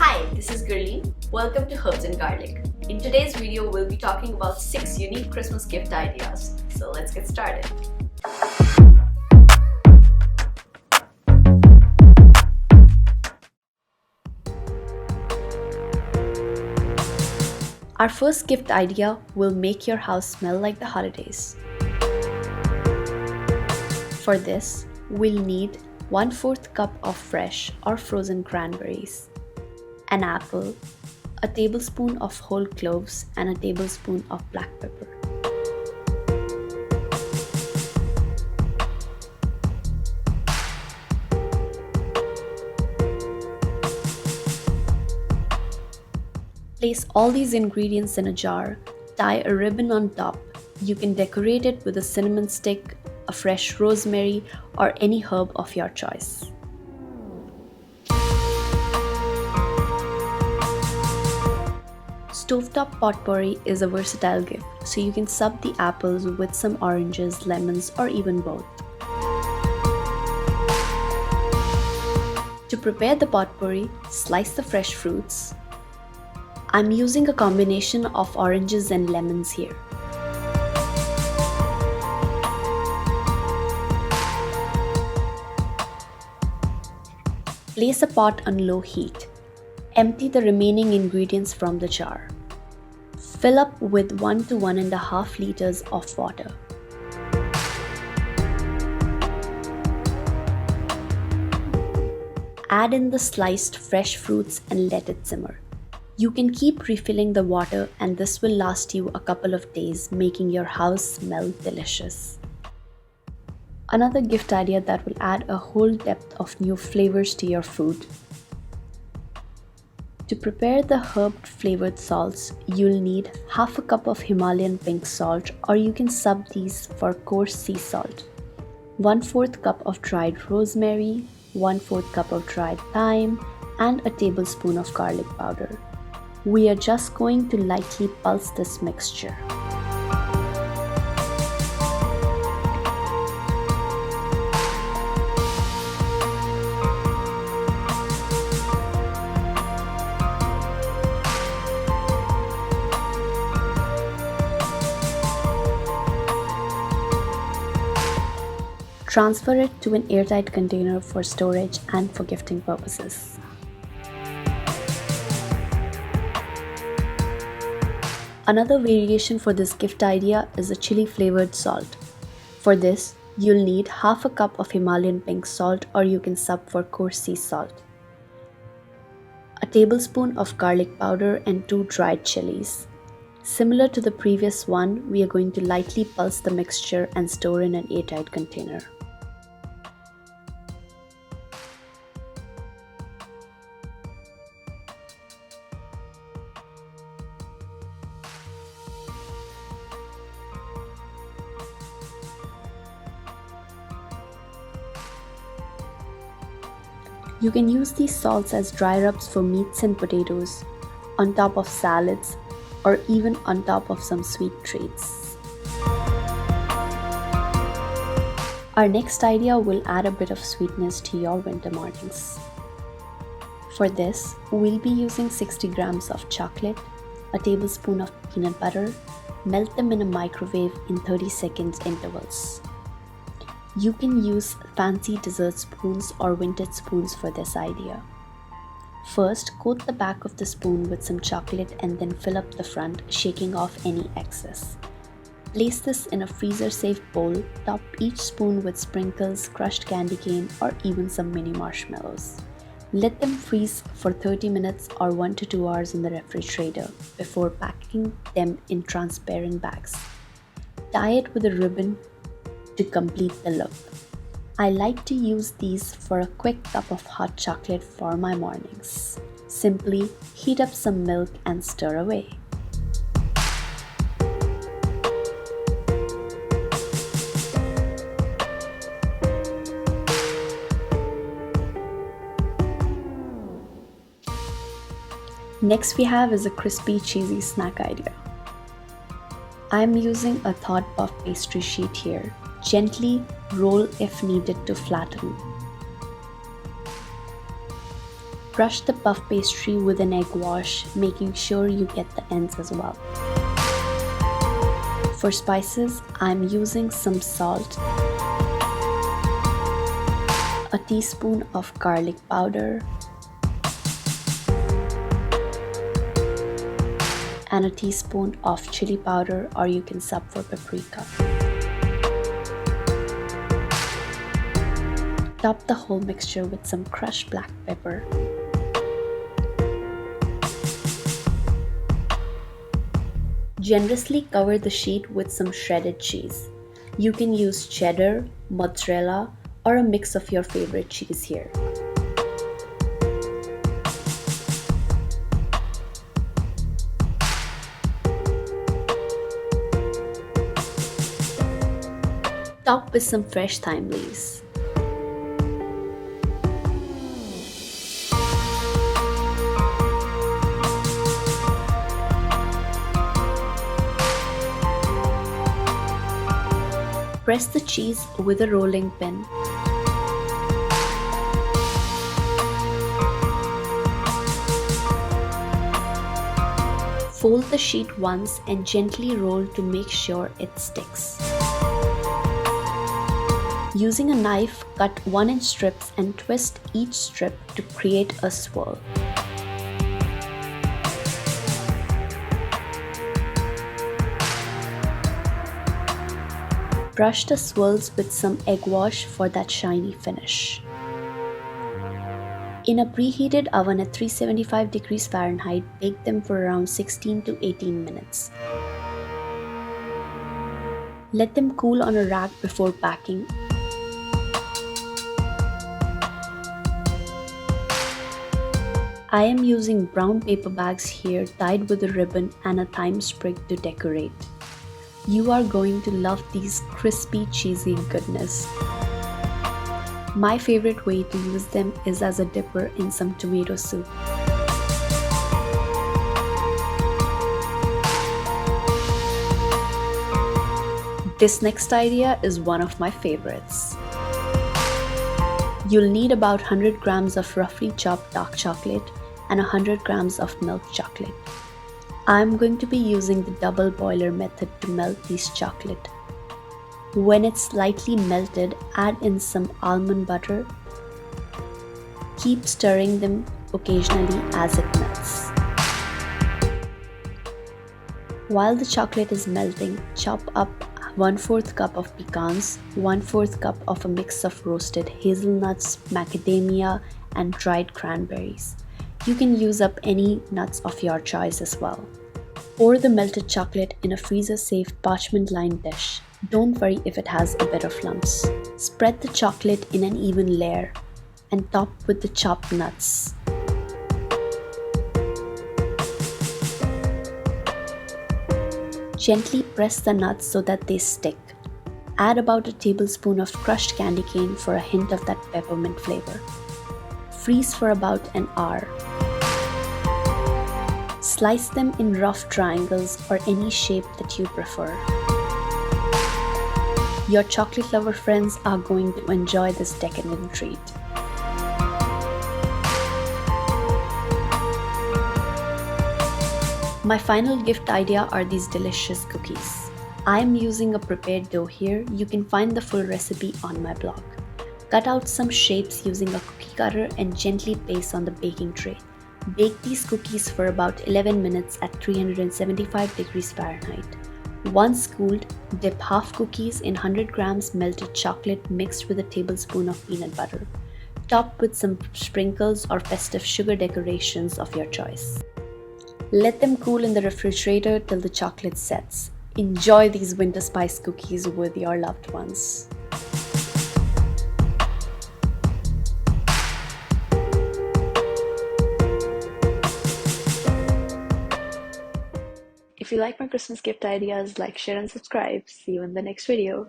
Hi, this is Gurleen. Welcome to Herbs and Garlic. In today's video, we'll be talking about 6 unique Christmas gift ideas. So let's get started. Our first gift idea will make your house smell like the holidays. For this, we'll need 1/4 cup of fresh or frozen cranberries, an apple, a tablespoon of whole cloves, and a tablespoon of black pepper. Place all these ingredients in a jar, tie a ribbon on top. You can decorate it with a cinnamon stick, a fresh rosemary, or any herb of your choice. Stovetop potpourri is a versatile gift, so you can sub the apples with some oranges, lemons, or even both. To prepare the potpourri, slice the fresh fruits. I'm using a combination of oranges and lemons here. Place a pot on low heat. Empty the remaining ingredients from the jar. Fill up with 1 to 1.5 liters of water. Add in the sliced fresh fruits and let it simmer. You can keep refilling the water, and this will last you a couple of days, making your house smell delicious. Another gift idea that will add a whole depth of new flavors to your food. To prepare the herb flavored salts, you'll need 1/2 cup of Himalayan pink salt, or you can sub these for coarse sea salt, 1/4 cup of dried rosemary, 1/4 cup of dried thyme, and a tablespoon of garlic powder. We are just going to lightly pulse this mixture. Transfer it to an airtight container for storage and for gifting purposes. Another variation for this gift idea is a chili flavored salt. For this, you'll need 1/2 cup of Himalayan pink salt, or you can sub for coarse sea salt, a tablespoon of garlic powder, and 2 dried chilies. Similar to the previous one, we are going to lightly pulse the mixture and store in an airtight container. You can use these salts as dry rubs for meats and potatoes, on top of salads, or even on top of some sweet treats. Our next idea will add a bit of sweetness to your winter mornings. For this, we'll be using 60 grams of chocolate, a tablespoon of peanut butter. Melt them in a microwave in 30 seconds intervals. You can use fancy dessert spoons or vintage spoons for this idea. First, coat the back of the spoon with some chocolate and then fill up the front, shaking off any excess. Place this in a freezer-safe bowl. Top each spoon with sprinkles, crushed candy cane, or even some mini marshmallows. Let them freeze for 30 minutes or 1 to 2 hours in the refrigerator before packing them in transparent bags. Tie it with a ribbon to complete the look. I like to use these for a quick cup of hot chocolate for my mornings. Simply heat up some milk and stir away. Next we have is a crispy cheesy snack idea. I am using a thawed puff pastry sheet here. Gently roll if needed to flatten. Brush the puff pastry with an egg wash, making sure you get the ends as well. For spices, I'm using some salt, a teaspoon of garlic powder, and a teaspoon of chili powder, or you can sub for paprika. Top the whole mixture with some crushed black pepper. Generously cover the sheet with some shredded cheese. You can use cheddar, mozzarella, or a mix of your favorite cheese here. Top with some fresh thyme leaves. Press the cheese with a rolling pin. Fold the sheet once and gently roll to make sure it sticks. Using a knife, cut 1-inch strips and twist each strip to create a swirl. Brush the swirls with some egg wash for that shiny finish. In a preheated oven at 375 degrees Fahrenheit, bake them for around 16 to 18 minutes. Let them cool on a rack before packing. I am using brown paper bags here tied with a ribbon and a thyme sprig to decorate. You are going to love these crispy, cheesy goodness. My favorite way to use them is as a dipper in some tomato soup. This next idea is one of my favorites. You'll need about 100 grams of roughly chopped dark chocolate and 100 grams of milk chocolate. I'm going to be using the double boiler method to melt this chocolate. When it's slightly melted, add in some almond butter. Keep stirring them occasionally as it melts. While the chocolate is melting, chop up 1/4 cup of pecans, 1/4 cup of a mix of roasted hazelnuts, macadamia, and dried cranberries. You can use up any nuts of your choice as well. Pour the melted chocolate in a freezer-safe parchment-lined dish. Don't worry if it has a bit of lumps. Spread the chocolate in an even layer and top with the chopped nuts. Gently press the nuts so that they stick. Add about a tablespoon of crushed candy cane for a hint of that peppermint flavor. Freeze for about an hour. Slice them in rough triangles or any shape that you prefer. Your chocolate lover friends are going to enjoy this decadent treat. My final gift idea are these delicious cookies. I am using a prepared dough here. You can find the full recipe on my blog. Cut out some shapes using a cookie cutter and gently place on the baking tray. Bake these cookies for about 11 minutes at 375 degrees Fahrenheit. Once cooled, dip half cookies in 100 grams melted chocolate mixed with a tablespoon of peanut butter. Top with some sprinkles or festive sugar decorations of your choice. Let them cool in the refrigerator till the chocolate sets. Enjoy these winter spice cookies with your loved ones. If you like my Christmas gift ideas, like, share, and subscribe. See you in the next video.